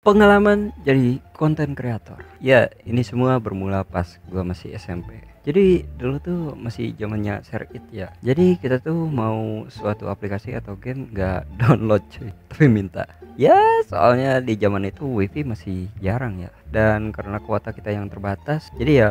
Pengalaman jadi konten kreator. Ya, ini semua bermula pas gua masih SMP. Jadi dulu tuh masih zamannya share it ya. Jadi kita tuh mau suatu aplikasi atau game nggak download cuy, tapi minta. Ya, soalnya di zaman itu wifi masih jarang ya. Dan karena kuota kita yang terbatas, jadi ya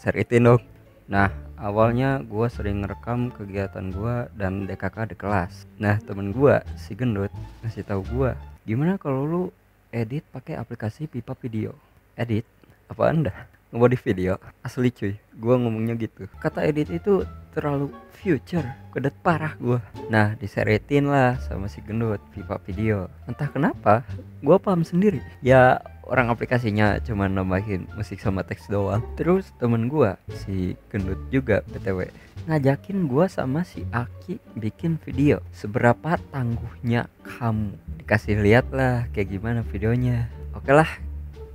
share itin dong. Nah, awalnya gua sering ngerekam kegiatan gua dan DKK di kelas. Nah, temen gua si gendut ngasih tahu gua, gimana kalau lu edit pakai aplikasi Pipa Video. Edit? Apaan dah? Ngemodif video? Asli cuy, gua ngomongnya gitu. Kata edit itu terlalu future, kedet parah gua. Nah, diseretin lah sama si gendut Pipa Video. Entah kenapa, gua paham sendiri. Ya, orang aplikasinya cuma nambahin musik sama teks doang. Terus temen gua si gendut juga BTW ngajakin gua sama si Aki bikin video. Seberapa tangguhnya kamu? Dikasih lihat lah kayak gimana videonya. Oke lah,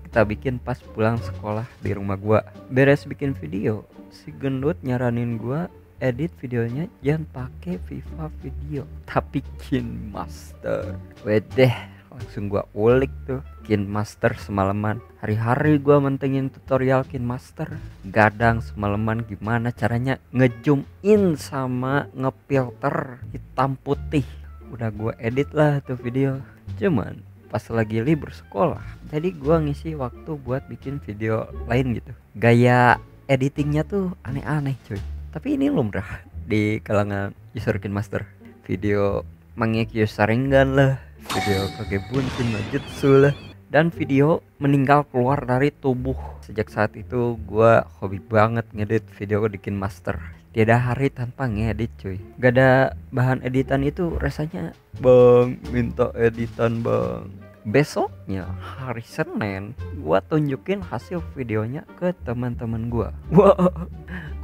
kita bikin pas pulang sekolah di rumah gua. Beres bikin video, si gendut nyaranin gua edit videonya jangan pakai Viva Video tapi KineMaster. Wedeh, langsung gua ulik tuh KineMaster semalaman. Hari-hari gua mentengin tutorial KineMaster, gadang semalaman gimana caranya ngezoom in sama ngefilter hitam putih. Udah gua edit lah tuh video. Cuman pas lagi libur sekolah, jadi gua ngisi waktu buat bikin video lain gitu. Gaya editingnya tuh aneh-aneh cuy, tapi ini lumrah di kalangan user KineMaster. Video mengeki saringan lah, video kagebunsin Majutsu lah, dan video meninggal keluar dari tubuh. Sejak saat itu gua hobi banget ngedit video di KineMaster. Tiada hari tanpa ngedit cuy. Gak ada bahan editan itu rasanya, bang minta editan bang. Besoknya hari Senin gua tunjukin hasil videonya ke teman-teman gua. Wah,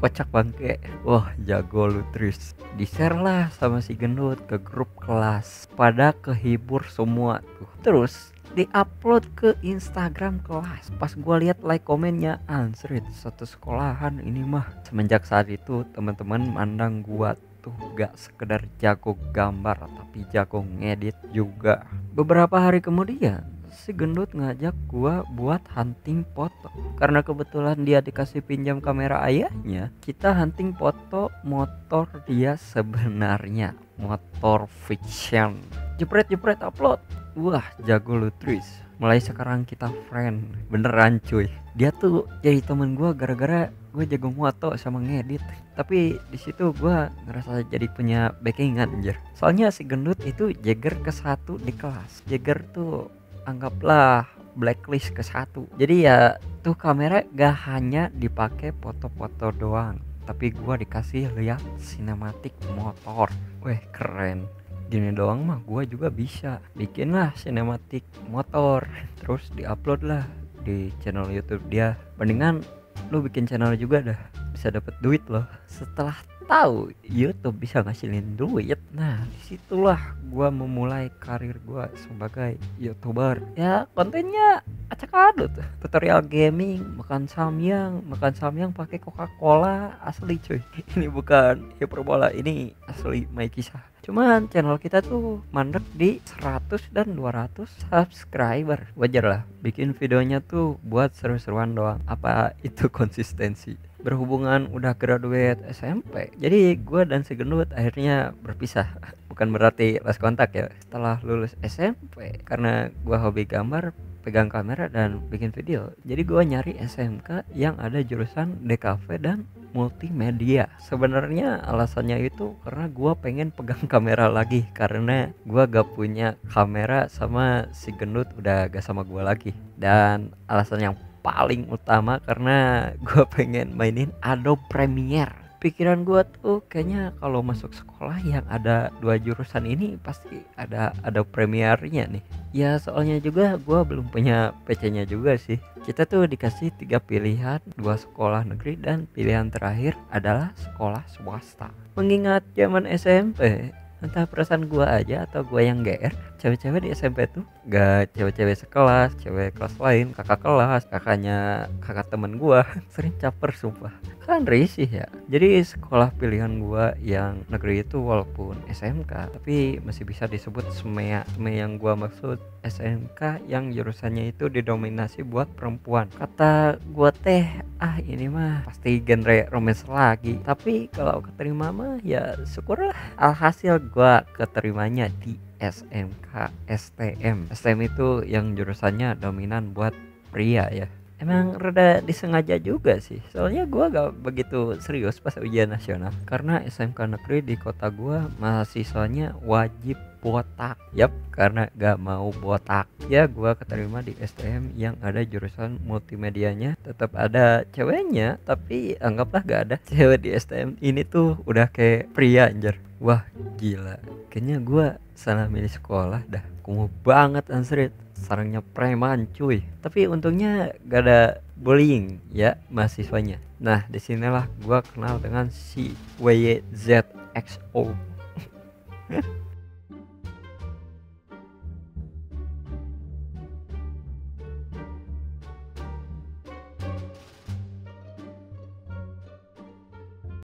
kocak bangke. Wah, jago lu Tris. Di share lah sama si gendut ke grup kelas. Pada kehibur semua tuh. Terus di-upload ke Instagram kelas. Pas gua lihat like komennya, ansrit satu sekolahan ini mah. Semenjak saat itu teman-teman mandang gua tuh gak sekedar jago gambar tapi jago ngedit juga. Beberapa hari kemudian si gendut ngajak gua buat hunting foto. Karena kebetulan dia dikasih pinjam kamera ayahnya, kita hunting foto motor dia sebenarnya, motor fiction. Jepret upload. Wah, jago lu Tris. Mulai sekarang kita friend. Beneran cuy. Dia tuh jadi temen gua gara-gara gue jago moto sama ngedit. Tapi di situ gua ngerasa jadi punya backingan anjir. Soalnya si gendut itu Jagger ke-1 di kelas. Jagger tuh anggaplah blacklist ke-1. Jadi ya tuh kamera gak hanya dipakai foto-foto doang, tapi gua dikasih lihat sinematik motor. Weh, keren. Gini doang mah gua juga bisa bikin lah sinematik motor, terus diupload lah di channel YouTube dia. Mendingan lu bikin channel juga dah, bisa dapat duit loh. Setelah tahu YouTube bisa ngasilin duit, nah disitulah gua memulai karir gua sebagai YouTuber. Ya kontennya acak adut, tutorial gaming, makan samyang pakai Coca-Cola asli cuy. Ini bukan hiperbola, ini asli my kisah. Cuman channel kita tuh mandek di 100 dan 200 subscriber. Wajar lah, bikin videonya tuh buat seru-seruan doang. Apa itu konsistensi? Berhubungan udah graduate SMP, jadi gue dan si gendut akhirnya berpisah. Bukan berarti lost kontak ya. Setelah lulus SMP, karena gue hobi gambar, pegang kamera dan bikin video, jadi gue nyari SMK yang ada jurusan DKV dan multimedia. Sebenarnya alasannya itu karena gue pengen pegang kamera lagi, karena gue gak punya kamera sama si gendut udah gak sama gue lagi. Dan alasan yang paling utama karena gue pengen mainin Adobe Premiere. Pikiran gue tuh kayaknya kalau masuk sekolah yang ada 2 jurusan ini pasti ada Premiere-nya nih. Ya soalnya juga gue belum punya PC-nya juga sih. Kita tuh dikasih 3 pilihan, 2 sekolah negeri dan pilihan terakhir adalah sekolah swasta. Mengingat zaman SMP, Entah perasaan gua aja atau gua yang GR, cewek-cewek di SMP tuh gak cewek-cewek sekelas, cewek kelas lain, kakak kelas, kakaknya kakak temen gua sering caper sumpah. Kan risih ya. Jadi sekolah pilihan gua yang negeri itu walaupun SMK tapi masih bisa disebut SMEA. SMEA yang gua maksud SMK yang jurusannya itu didominasi buat perempuan. Kata gua teh, ah ini mah pasti genre romance lagi. Tapi kalau keterima mah ya syukurlah. Alhasil gua keterimanya di SMK STM. STM itu yang jurusannya dominan buat pria ya. Emang rada disengaja juga sih. Soalnya gua gak begitu serius pas ujian nasional karena SMK negeri di kota gua mahasiswanya wajib botak. Yap, karena gak mau botak. Ya gua keterima di STM yang ada jurusan multimedianya. Tetap ada ceweknya, tapi anggaplah gak ada cewek di STM. Ini tuh udah kayak pria anjir. Wah, gila. Kayaknya gua salah milih sekolah dah. Kumuh banget ansrit. Sarangnya preman cuy, tapi untungnya gak ada bullying ya mahasiswanya. Nah disinilah gua kenal dengan si WYZXO